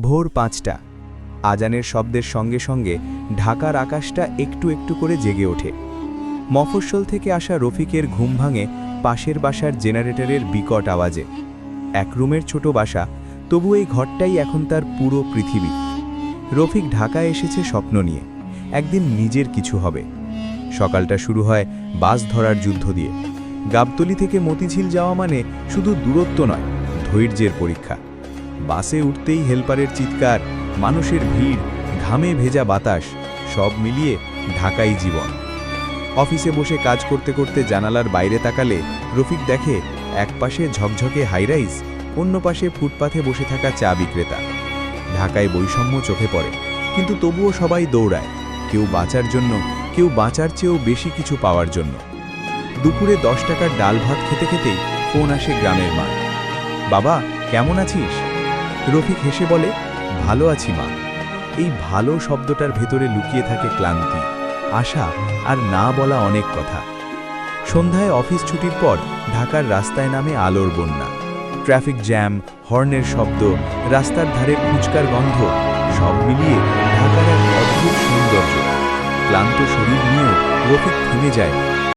ভোর ৫টা। আজানের শব্দের সঙ্গে সঙ্গে ঢাকার আকাশটা একটু একটু করে জেগে ওঠে। মফস্বল থেকে আসা রফিকের ঘুম ভাঙে পাশের বাসার জেনারেটরের বিকট আওয়াজে। এক রুমের ছোট বাসা, তবু এই ঘরটাই এখন তার পুরো পৃথিবী। রফিক ঢাকায় এসেছে স্বপ্ন নিয়ে, একদিন নিজের কিছু হবে। সকালটা শুরু হয় বাস ধরার যুদ্ধ দিয়ে। গাবতলী থেকে মতিঝিল যাওয়া মানে শুধু দূরত্ব নয়, ধৈর্যের পরীক্ষা। বাসে উঠতেই হেলপারের চিৎকার, মানুষের ভিড়, ঘামে ভেজা বাতাস, সব মিলিয়ে ঢাকাই জীবন। অফিসে বসে কাজ করতে করতে জানালার বাইরে তাকালে রফিক দেখে এক পাশে ঝকঝকে হাইরাইজ, অন্য পাশে ফুটপাথে বসে থাকা চা বিক্রেতা। ঢাকায় বৈষম্য চোখে পড়ে, কিন্তু তবুও সবাই দৌড়ায়, কেউ বাঁচার জন্য, কেউ বাঁচার চেয়েও বেশি কিছু পাওয়ার জন্য। দুপুরে 10 টাকার ডাল ভাত খেতে খেতেই ফোন আসে গ্রামের মা। বাবা, কেমন আছিস? রফিক হেসে বলে, ভালো আছি মা। এই ভালো শব্দটার ভেতরে লুকিয়ে থাকে ক্লান্তি, আশা আর না বলা অনেক কথা। সন্ধ্যায় অফিস ছুটির পর ঢাকার রাস্তায় নামে আলোর বন্যা। ট্রাফিক জ্যাম, হর্নের শব্দ, রাস্তার ধারে ফুচকার গন্ধ, সব মিলিয়ে ঢাকার এক অদ্ভুত সৌন্দর্য। ক্লান্ত শরীর নিয়েও রফিক থেমে যায়।